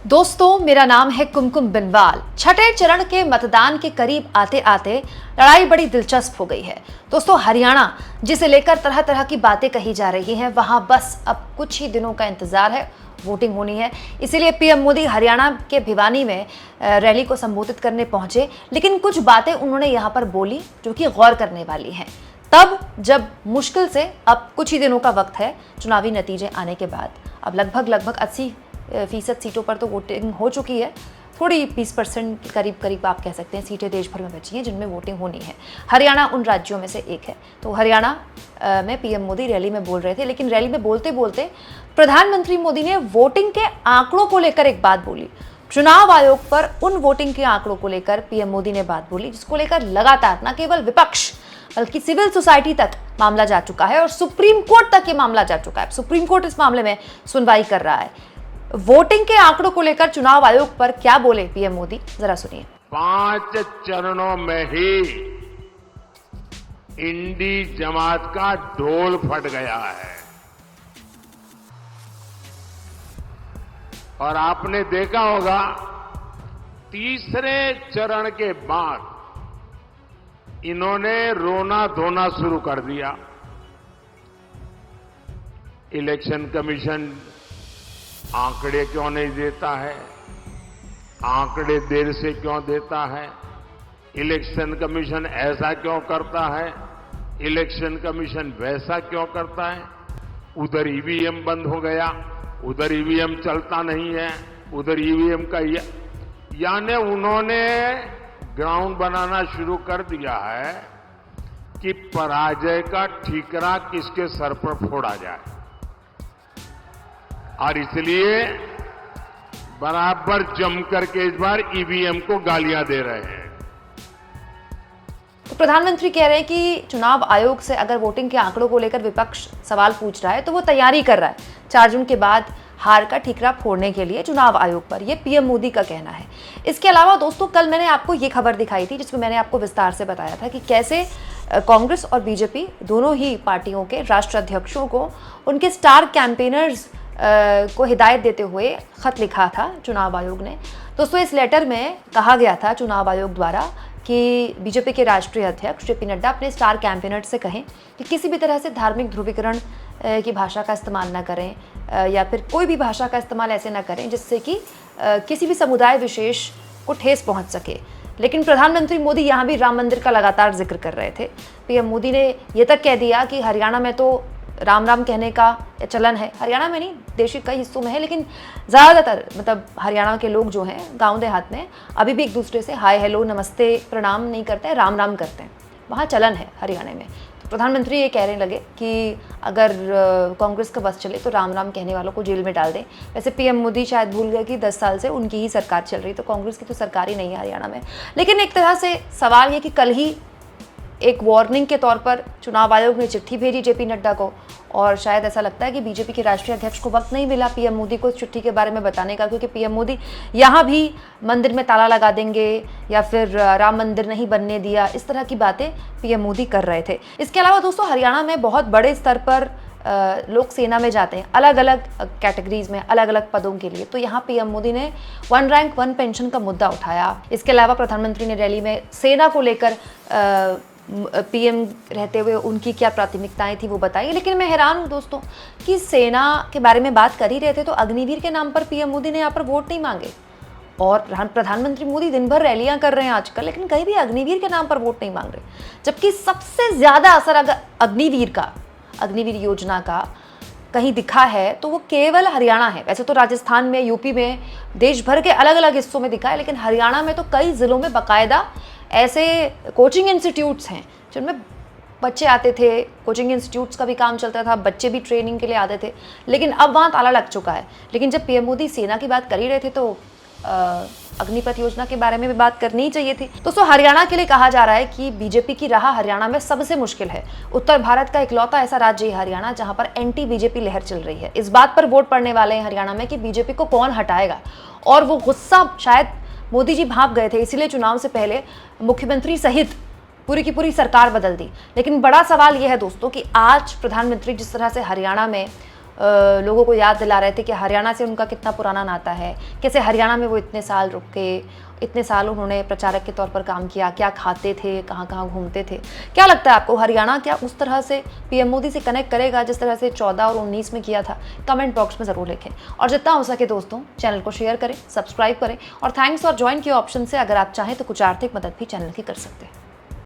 दोस्तों, मेरा नाम है कुमकुम बिनवाल। छठे चरण के मतदान के करीब आते आते लड़ाई बड़ी दिलचस्प हो गई है। दोस्तों, हरियाणा जिसे लेकर तरह तरह की बातें कही जा रही हैं, वहां बस अब कुछ ही दिनों का इंतजार है, वोटिंग होनी है। इसीलिए पीएम मोदी हरियाणा के भिवानी में रैली को संबोधित करने पहुंचे, लेकिन कुछ बातें उन्होंने यहां पर बोली जो कि गौर करने वाली हैं। तब जब मुश्किल से अब कुछ ही दिनों का वक्त है चुनावी नतीजे आने के बाद, अब लगभग 80% सीटों पर तो वोटिंग हो चुकी है। थोड़ी 20% करीब आप कह सकते हैं सीटें देश भर में बची हैं जिनमें वोटिंग होनी है। हरियाणा उन राज्यों में से एक है। तो हरियाणा में पीएम मोदी रैली में बोल रहे थे, लेकिन रैली में बोलते बोलते प्रधानमंत्री मोदी ने वोटिंग के आंकड़ों को लेकर एक बात बोली। चुनाव आयोग पर उन वोटिंग के आंकड़ों को लेकर पीएम मोदी ने बात बोली, जिसको लेकर लगातार न केवल विपक्ष बल्कि सिविल सोसाइटी तक मामला जा चुका है और सुप्रीम कोर्ट तक ये मामला जा चुका है। सुप्रीम कोर्ट इस मामले में सुनवाई कर रहा है। वोटिंग के आंकड़ों को लेकर चुनाव आयोग पर क्या बोले पीएम मोदी, जरा सुनिए। 5 चरणों में ही इंडी जमात का ढोल फट गया है और आपने देखा होगा तीसरे चरण के बाद इन्होंने रोना धोना शुरू कर दिया। इलेक्शन कमीशन आंकड़े क्यों नहीं देता है, आंकड़े देर से क्यों देता है, इलेक्शन कमीशन ऐसा क्यों करता है, इलेक्शन कमीशन वैसा क्यों करता है। उधर ईवीएम बंद हो गया, उधर ईवीएम चलता नहीं है, उधर ईवीएम का यानी उन्होंने ग्राउंड बनाना शुरू कर दिया है कि पराजय का ठीकरा किसके सर पर फोड़ा जाए, और इसलिए बराबर जम करके इस बार ईवीएम को गालियां दे रहे हैं। तो प्रधानमंत्री कह रहे हैं कि चुनाव आयोग से अगर वोटिंग के आंकड़ों को लेकर विपक्ष सवाल पूछ रहा है तो वो तैयारी कर रहा है 4 जून के बाद हार का ठीकरा फोड़ने के लिए चुनाव आयोग पर। यह पीएम मोदी का कहना है। इसके अलावा दोस्तों, कल मैंने आपको ये खबर दिखाई थी जिसमें मैंने आपको विस्तार से बताया था कि कैसे कांग्रेस और बीजेपी दोनों ही पार्टियों के राष्ट्रीय अध्यक्षों को उनके स्टार कैंपेनर्स को हिदायत देते हुए खत लिखा था चुनाव आयोग ने। दोस्तों, इस लेटर में कहा गया था चुनाव आयोग द्वारा कि बीजेपी के राष्ट्रीय अध्यक्ष जेपी नड्डा अपने स्टार कैंपेनर से कहें कि किसी भी तरह से धार्मिक ध्रुवीकरण की भाषा का इस्तेमाल न करें या फिर कोई भी भाषा का इस्तेमाल ऐसे न करें जिससे कि किसी भी समुदाय विशेष को ठेस पहुंच सके। लेकिन प्रधानमंत्री मोदी यहाँ भी राम मंदिर का लगातार जिक्र कर रहे थे। पीएम मोदी ने यह तक कह दिया कि हरियाणा में तो राम राम कहने का चलन है। हरियाणा में नहीं, देश के कई हिस्सों में है, लेकिन ज़्यादातर मतलब हरियाणा के लोग जो हैं गांव देहात में अभी भी एक दूसरे से हाय हेलो नमस्ते प्रणाम नहीं करते हैं, राम राम करते हैं। वहाँ चलन है हरियाणा में। तो प्रधानमंत्री ये कहने लगे कि अगर कांग्रेस का बस चले तो राम राम कहने वालों को जेल में डाल दें। वैसे पीएम मोदी शायद भूल गए कि 10 साल से उनकी ही सरकार चल रही, तो कांग्रेस की तो सरकार ही नहीं है हरियाणा में। लेकिन एक तरह से सवाल ये कि कल ही एक वार्निंग के तौर पर चुनाव आयोग ने चिट्ठी भेजी जेपी नड्डा को, और शायद ऐसा लगता है कि बीजेपी के राष्ट्रीय अध्यक्ष को वक्त नहीं मिला पीएम मोदी को इस चिट्ठी के बारे में बताने का, क्योंकि पीएम मोदी यहाँ भी मंदिर में ताला लगा देंगे या फिर राम मंदिर नहीं बनने दिया, इस तरह की बातें पीएम मोदी कर रहे थे। इसके अलावा दोस्तों, हरियाणा में बहुत बड़े स्तर पर लोग सेना में जाते हैं अलग अलग कैटेगरीज में, अलग अलग पदों के लिए। तो यहाँ पीएम मोदी ने 1 रैंक 1 पेंशन का मुद्दा उठाया। इसके अलावा प्रधानमंत्री ने रैली में सेना को लेकर पीएम रहते हुए उनकी क्या प्राथमिकताएं थी वो बताई। लेकिन मैं हैरान हूँ दोस्तों कि सेना के बारे में बात कर ही रहे थे तो अग्निवीर के नाम पर पीएम मोदी ने यहाँ पर वोट नहीं मांगे, और प्रधानमंत्री मोदी दिन भर रैलियां कर रहे हैं आजकल, लेकिन कहीं भी अग्निवीर के नाम पर वोट नहीं मांग रहे। जबकि सबसे ज्यादा असर अगर अग्निवीर योजना का कहीं दिखा है तो वो केवल हरियाणा है। वैसे तो राजस्थान में, यूपी में, देश भर के अलग अलग हिस्सों में दिखा है, लेकिन हरियाणा में तो कई जिलों में बाकायदा ऐसे कोचिंग इंस्टीट्यूट्स हैं जिनमें बच्चे आते थे, कोचिंग इंस्टीट्यूट्स का भी काम चलता था, बच्चे भी ट्रेनिंग के लिए आते थे, लेकिन अब वहाँ ताला लग चुका है। लेकिन जब पीएम मोदी सेना की बात कर ही रहे थे तो अग्निपथ योजना के बारे में भी बात करनी ही चाहिए थी। दोस्तों, हरियाणा के लिए कहा जा रहा है कि बीजेपी की राह हरियाणा में सबसे मुश्किल है। उत्तर भारत का इकलौता ऐसा राज्य है हरियाणा जहां पर एंटी बीजेपी लहर चल रही है। इस बात पर वोट पड़ने वाले हैं हरियाणा में कि बीजेपी को कौन हटाएगा, और वो गुस्सा शायद मोदी जी भाप गए थे, इसीलिए चुनाव से पहले मुख्यमंत्री सहित पूरी की पूरी सरकार बदल दी। लेकिन बड़ा सवाल यह है दोस्तों कि आज प्रधानमंत्री जिस तरह से हरियाणा में लोगों को याद दिला रहे थे कि हरियाणा से उनका कितना पुराना नाता है, कैसे हरियाणा में वो इतने साल रुक के, इतने साल उन्होंने प्रचारक के तौर पर काम किया, क्या खाते थे, कहाँ कहाँ घूमते थे। क्या लगता है आपको, हरियाणा क्या उस तरह से पीएम मोदी से कनेक्ट करेगा जिस तरह से 14 और 19 में किया था? कमेंट बॉक्स में ज़रूर लिखें और जितना हो सके दोस्तों चैनल को शेयर करें, सब्सक्राइब करें और थैंक्स और ज्वाइन के ऑप्शन से अगर आप चाहें तो कुछ आर्थिक मदद भी चैनल की कर सकते हैं।